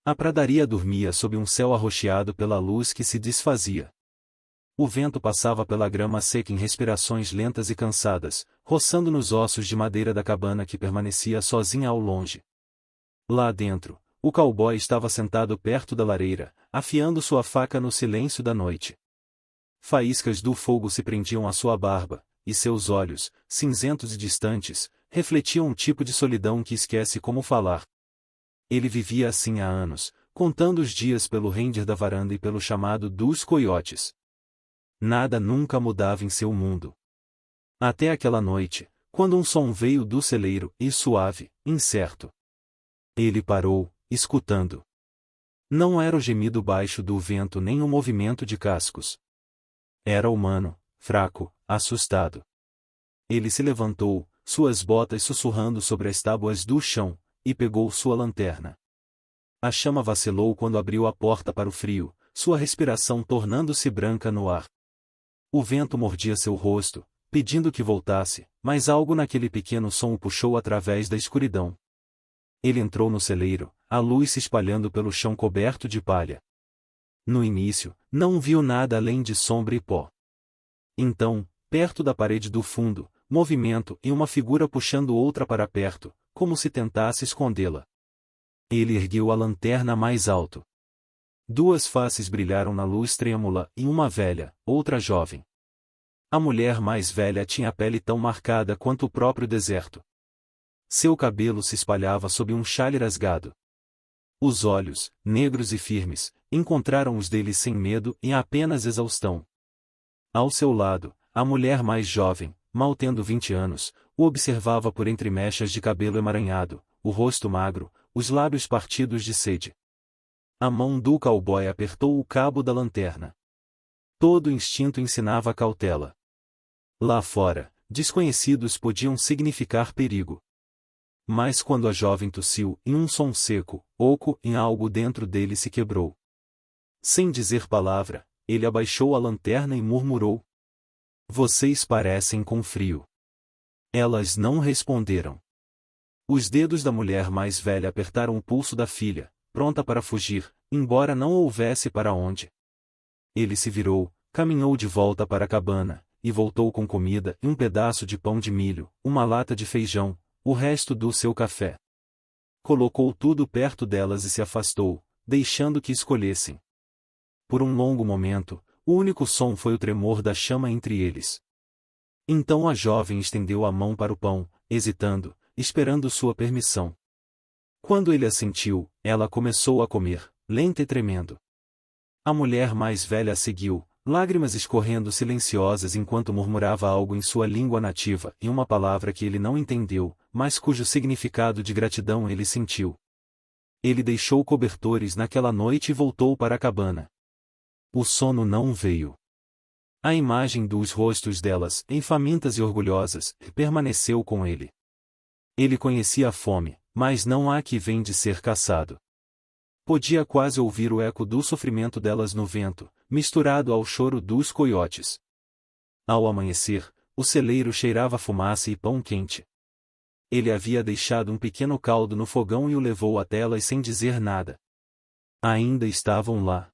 A pradaria dormia sob um céu arroxeado pela luz que se desfazia. O vento passava pela grama seca em respirações lentas e cansadas, roçando nos ossos de madeira da cabana que permanecia sozinha ao longe. Lá dentro, o cowboy estava sentado perto da lareira, afiando sua faca no silêncio da noite. Faíscas do fogo se prendiam à sua barba, e seus olhos, cinzentos e distantes, refletiam um tipo de solidão que esquece como falar. Ele vivia assim há anos, contando os dias pelo render da varanda e pelo chamado dos coiotes. Nada nunca mudava em seu mundo. Até aquela noite, quando um som veio do celeiro, e suave, incerto. Ele parou, escutando. Não era o gemido baixo do vento nem o movimento de cascos. Era humano, fraco, assustado. Ele se levantou, suas botas sussurrando sobre as tábuas do chão, e pegou sua lanterna. A chama vacilou quando abriu a porta para o frio, sua respiração tornando-se branca no ar. O vento mordia seu rosto, pedindo que voltasse, mas algo naquele pequeno som o puxou através da escuridão. Ele entrou no celeiro, a luz se espalhando pelo chão coberto de palha. No início, não viu nada além de sombra e pó. Então, perto da parede do fundo, movimento e uma figura puxando outra para perto, como se tentasse escondê-la. Ele ergueu a lanterna mais alto. Duas faces brilharam na luz trêmula, e uma velha, outra jovem. A mulher mais velha tinha a pele tão marcada quanto o próprio deserto. Seu cabelo se espalhava sob um xale rasgado. Os olhos, negros e firmes, encontraram os dele sem medo e apenas exaustão. Ao seu lado, a mulher mais jovem, mal tendo 20 anos, o observava por entre mechas de cabelo emaranhado, o rosto magro, os lábios partidos de sede. A mão do cowboy apertou o cabo da lanterna. Todo instinto ensinava cautela. Lá fora, desconhecidos podiam significar perigo. Mas quando a jovem tossiu, em um som seco, oco, em algo dentro dele se quebrou. Sem dizer palavra, ele abaixou a lanterna e murmurou: "Vocês parecem com frio." Elas não responderam. Os dedos da mulher mais velha apertaram o pulso da filha, pronta para fugir, embora não houvesse para onde. Ele se virou, caminhou de volta para a cabana, e voltou com comida e um pedaço de pão de milho, uma lata de feijão, o resto do seu café. Colocou tudo perto delas e se afastou, deixando que escolhessem. Por um longo momento, o único som foi o tremor da chama entre eles. Então a jovem estendeu a mão para o pão, hesitando, esperando sua permissão. Quando ele assentiu, ela começou a comer, lenta e tremendo. A mulher mais velha a seguiu, lágrimas escorrendo silenciosas enquanto murmurava algo em sua língua nativa e uma palavra que ele não entendeu, mas cujo significado de gratidão ele sentiu. Ele deixou cobertores naquela noite e voltou para a cabana. O sono não veio. A imagem dos rostos delas, enfamintas e orgulhosas, permaneceu com ele. Ele conhecia a fome, mas não a que vem de ser caçado. Podia quase ouvir o eco do sofrimento delas no vento, misturado ao choro dos coiotes. Ao amanhecer, o celeiro cheirava fumaça e pão quente. Ele havia deixado um pequeno caldo no fogão e o levou até elas sem dizer nada. Ainda estavam lá.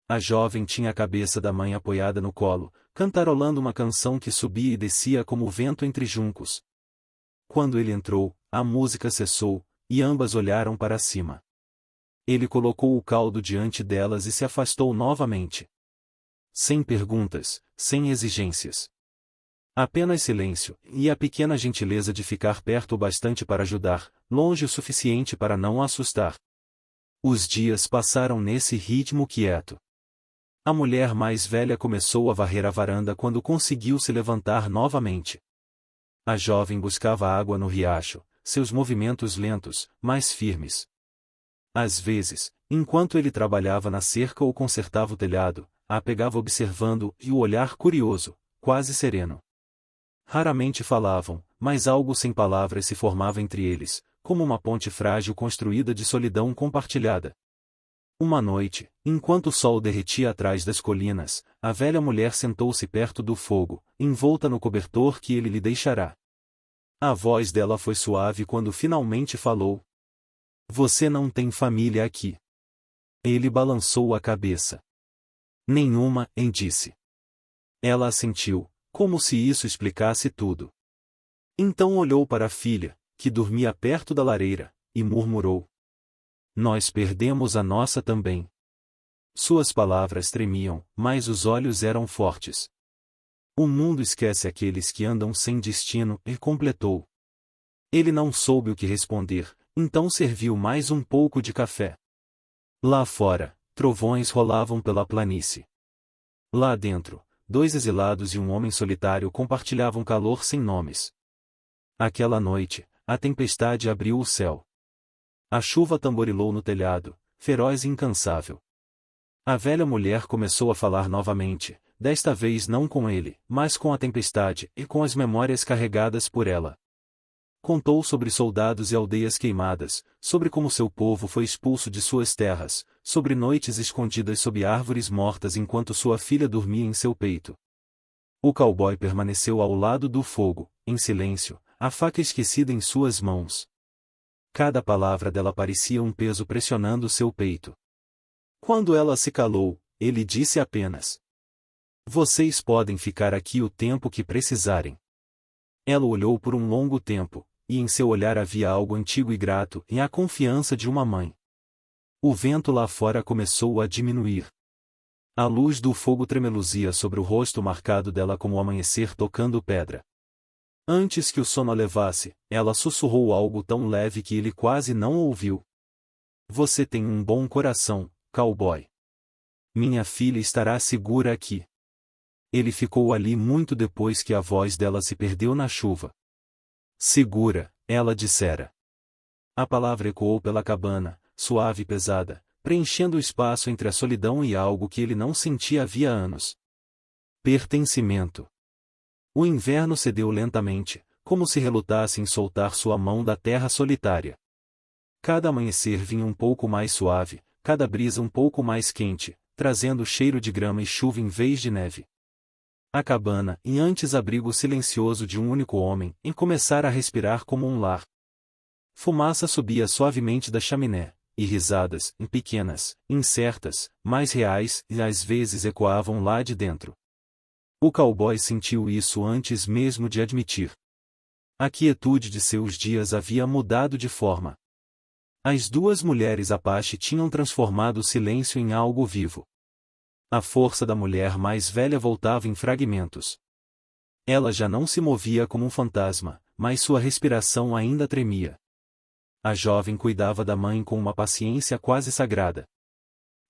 A jovem tinha a cabeça da mãe apoiada no colo, cantarolando uma canção que subia e descia como o vento entre juncos. Quando ele entrou, a música cessou, e ambas olharam para cima. Ele colocou o caldo diante delas e se afastou novamente. Sem perguntas, sem exigências. Apenas silêncio, e a pequena gentileza de ficar perto o bastante para ajudar, longe o suficiente para não assustar. Os dias passaram nesse ritmo quieto. A mulher mais velha começou a varrer a varanda quando conseguiu se levantar novamente. A jovem buscava água no riacho, seus movimentos lentos, mas firmes. Às vezes, enquanto ele trabalhava na cerca ou consertava o telhado, a pegava observando e o olhar curioso, quase sereno. Raramente falavam, mas algo sem palavras se formava entre eles, como uma ponte frágil construída de solidão compartilhada. Uma noite, enquanto o sol derretia atrás das colinas, a velha mulher sentou-se perto do fogo, envolta no cobertor que ele lhe deixará. A voz dela foi suave quando finalmente falou: "Você não tem família aqui." Ele balançou a cabeça. Nenhuma, disse. Ela assentiu, como se isso explicasse tudo. Então olhou para a filha, que dormia perto da lareira, e murmurou: Nós perdemos a nossa também. Suas palavras tremiam, mas os olhos eram fortes. O mundo esquece aqueles que andam sem destino, e completou. Ele não soube o que responder, então serviu mais um pouco de café. Lá fora, trovões rolavam pela planície. Lá dentro, 2 exilados e um homem solitário compartilhavam calor sem nomes. Aquela noite, a tempestade abriu o céu. A chuva tamborilou no telhado, feroz e incansável. A velha mulher começou a falar novamente, desta vez não com ele, mas com a tempestade e com as memórias carregadas por ela. Contou sobre soldados e aldeias queimadas, sobre como seu povo foi expulso de suas terras, sobre noites escondidas sob árvores mortas enquanto sua filha dormia em seu peito. O cowboy permaneceu ao lado do fogo, em silêncio, a faca esquecida em suas mãos. Cada palavra dela parecia um peso pressionando seu peito. Quando ela se calou, ele disse apenas: Vocês podem ficar aqui o tempo que precisarem. Ela olhou por um longo tempo, e em seu olhar havia algo antigo e grato, e a confiança de uma mãe. O vento lá fora começou a diminuir. A luz do fogo tremeluzia sobre o rosto marcado dela como o amanhecer tocando pedra. Antes que o sono a levasse, ela sussurrou algo tão leve que ele quase não ouviu. Você tem um bom coração, cowboy. Minha filha estará segura aqui. Ele ficou ali muito depois que a voz dela se perdeu na chuva. Segura, ela dissera. A palavra ecoou pela cabana, suave e pesada, preenchendo o espaço entre a solidão e algo que ele não sentia havia anos. Pertencimento. O inverno cedeu lentamente, como se relutasse em soltar sua mão da terra solitária. Cada amanhecer vinha um pouco mais suave, cada brisa um pouco mais quente, trazendo o cheiro de grama e chuva em vez de neve. A cabana, em antes abrigo silencioso de um único homem, em começar a respirar como um lar. Fumaça subia suavemente da chaminé, e risadas, pequenas, incertas, mas reais, e às vezes ecoavam lá de dentro. O cowboy sentiu isso antes mesmo de admitir. A quietude de seus dias havia mudado de forma. As 2 mulheres Apache tinham transformado o silêncio em algo vivo. A força da mulher mais velha voltava em fragmentos. Ela já não se movia como um fantasma, mas sua respiração ainda tremia. A jovem cuidava da mãe com uma paciência quase sagrada.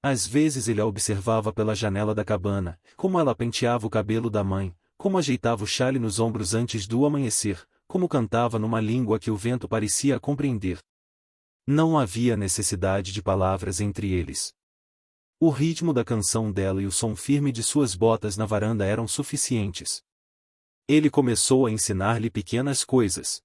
Às vezes ele a observava pela janela da cabana, como ela penteava o cabelo da mãe, como ajeitava o chale nos ombros antes do amanhecer, como cantava numa língua que o vento parecia compreender. Não havia necessidade de palavras entre eles. O ritmo da canção dela e o som firme de suas botas na varanda eram suficientes. Ele começou a ensinar-lhe pequenas coisas.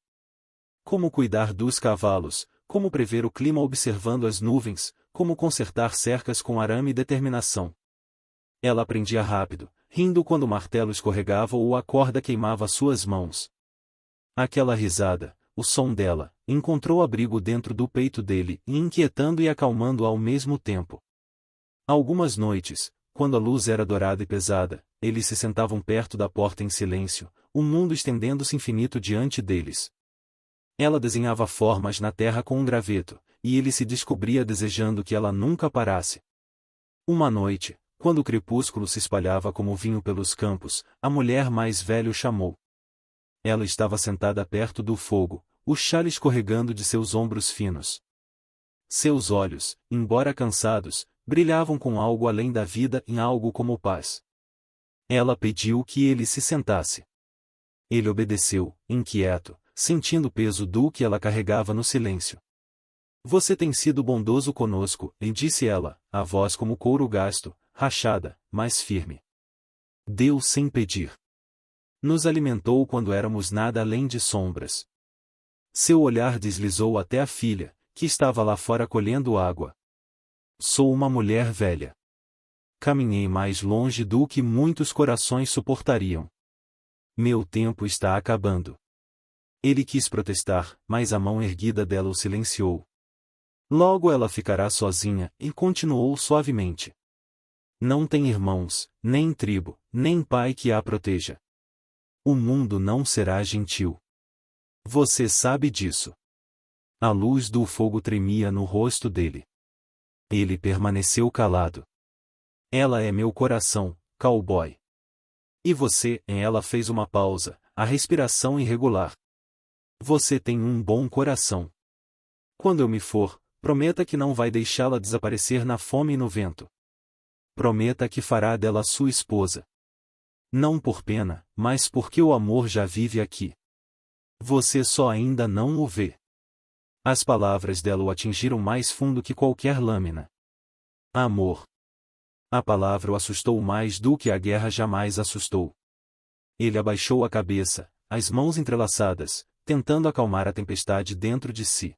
Como cuidar dos cavalos, como prever o clima observando as nuvens, como consertar cercas com arame e determinação. Ela aprendia rápido, rindo quando o martelo escorregava ou a corda queimava suas mãos. Aquela risada, o som dela, encontrou abrigo dentro do peito dele, inquietando e acalmando ao mesmo tempo. Algumas noites, quando a luz era dourada e pesada, eles se sentavam perto da porta em silêncio, o mundo estendendo-se infinito diante deles. Ela desenhava formas na terra com um graveto, e ele se descobria desejando que ela nunca parasse. Uma noite, quando o crepúsculo se espalhava como vinho pelos campos, a mulher mais velha o chamou. Ela estava sentada perto do fogo, o chale escorregando de seus ombros finos. Seus olhos, embora cansados, brilhavam com algo além da vida e algo como paz. Ela pediu que ele se sentasse. Ele obedeceu, inquieto, sentindo o peso do que ela carregava no silêncio. Você tem sido bondoso conosco, disse ela, a voz como couro gasto, rachada, mas firme. Deu sem pedir. Nos alimentou quando éramos nada além de sombras. Seu olhar deslizou até a filha, que estava lá fora colhendo água. Sou uma mulher velha. Caminhei mais longe do que muitos corações suportariam. Meu tempo está acabando. Ele quis protestar, mas a mão erguida dela o silenciou. Logo ela ficará sozinha, e continuou suavemente. Não tem irmãos, nem tribo, nem pai que a proteja. O mundo não será gentil. Você sabe disso. A luz do fogo tremia no rosto dele. Ele permaneceu calado. Ela é meu coração, cowboy. E você? Ela fez uma pausa, a respiração irregular. Você tem um bom coração. Quando eu me for, prometa que não vai deixá-la desaparecer na fome e no vento. Prometa que fará dela sua esposa. Não por pena, mas porque o amor já vive aqui. Você só ainda não o vê. As palavras dela o atingiram mais fundo que qualquer lâmina. Amor. A palavra o assustou mais do que a guerra jamais assustou. Ele abaixou a cabeça, as mãos entrelaçadas, tentando acalmar a tempestade dentro de si.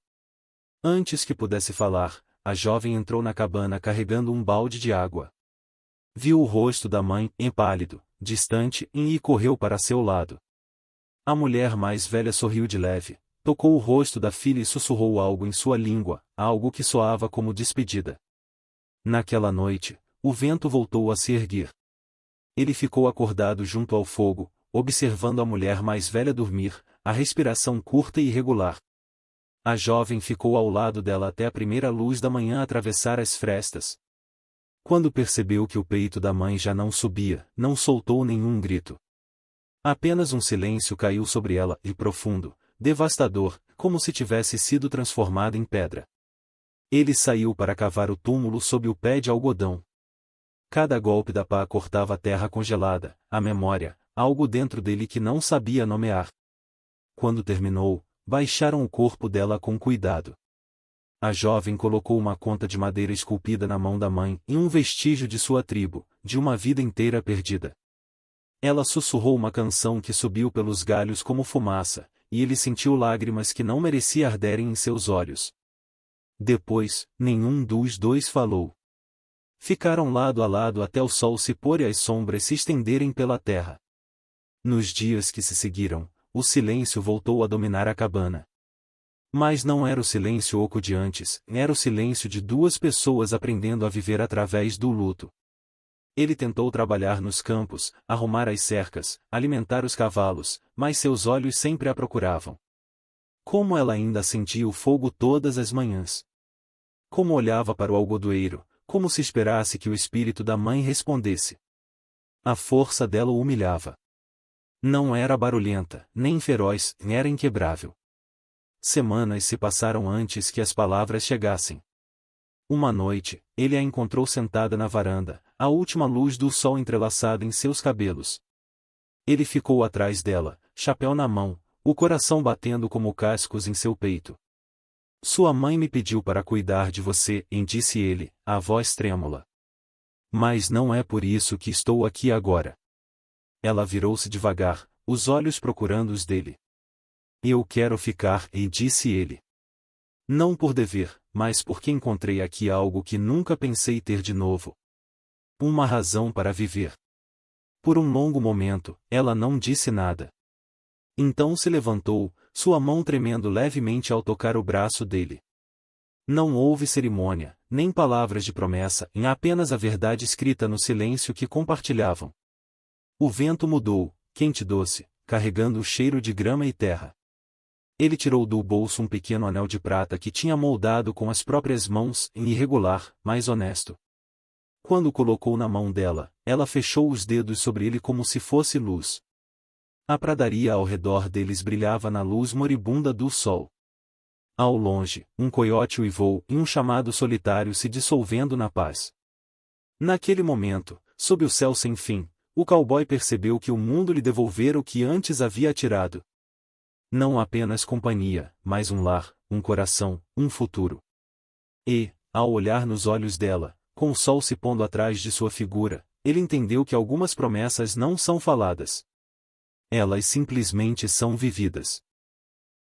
Antes que pudesse falar, a jovem entrou na cabana carregando um balde de água. Viu o rosto da mãe, empálido, distante, e correu para seu lado. A mulher mais velha sorriu de leve, tocou o rosto da filha e sussurrou algo em sua língua, algo que soava como despedida. Naquela noite, o vento voltou a se erguer. Ele ficou acordado junto ao fogo, observando a mulher mais velha dormir, a respiração curta e irregular. A jovem ficou ao lado dela até a primeira luz da manhã atravessar as frestas. Quando percebeu que o peito da mãe já não subia, não soltou nenhum grito. Apenas um silêncio caiu sobre ela, e profundo, devastador, como se tivesse sido transformado em pedra. Ele saiu para cavar o túmulo sob o pé de algodão. Cada golpe da pá cortava a terra congelada, a memória, algo dentro dele que não sabia nomear. Quando terminou, baixaram o corpo dela com cuidado. A jovem colocou uma conta de madeira esculpida na mão da mãe, e um vestígio de sua tribo, de uma vida inteira perdida. Ela sussurrou uma canção que subiu pelos galhos como fumaça, e ele sentiu lágrimas que não merecia arderem em seus olhos. Depois, nenhum dos dois falou. Ficaram lado a lado até o sol se pôr e as sombras se estenderem pela terra. Nos dias que se seguiram, o silêncio voltou a dominar a cabana. Mas não era o silêncio oco de antes, era o silêncio de duas pessoas aprendendo a viver através do luto. Ele tentou trabalhar nos campos, arrumar as cercas, alimentar os cavalos, mas seus olhos sempre a procuravam. Como ela ainda sentia o fogo todas as manhãs. Como olhava para o algodoeiro, como se esperasse que o espírito da mãe respondesse. A força dela o humilhava. Não era barulhenta, nem feroz, era inquebrável. Semanas se passaram antes que as palavras chegassem. Uma noite, ele a encontrou sentada na varanda, a última luz do sol entrelaçada em seus cabelos. Ele ficou atrás dela, chapéu na mão, o coração batendo como cascos em seu peito. Sua mãe me pediu para cuidar de você, disse ele, a voz trêmula. Mas não é por isso que estou aqui agora. Ela virou-se devagar, os olhos procurando os dele. Eu quero ficar, disse ele. Não por dever, mas porque encontrei aqui algo que nunca pensei ter de novo. Uma razão para viver. Por um longo momento, ela não disse nada. Então se levantou, sua mão tremendo levemente ao tocar o braço dele. Não houve cerimônia, nem palavras de promessa, apenas a verdade escrita no silêncio que compartilhavam. O vento mudou, quente e doce, carregando o cheiro de grama e terra. Ele tirou do bolso um pequeno anel de prata que tinha moldado com as próprias mãos, irregular, mas honesto. Quando o colocou na mão dela, ela fechou os dedos sobre ele como se fosse luz. A pradaria ao redor deles brilhava na luz moribunda do sol. Ao longe, um coiote uivou e um chamado solitário se dissolvendo na paz. Naquele momento, sob o céu sem fim, o cowboy percebeu que o mundo lhe devolvera o que antes havia tirado. Não apenas companhia, mas um lar, um coração, um futuro. E, ao olhar nos olhos dela, com o sol se pondo atrás de sua figura, ele entendeu que algumas promessas não são faladas. Elas simplesmente são vividas.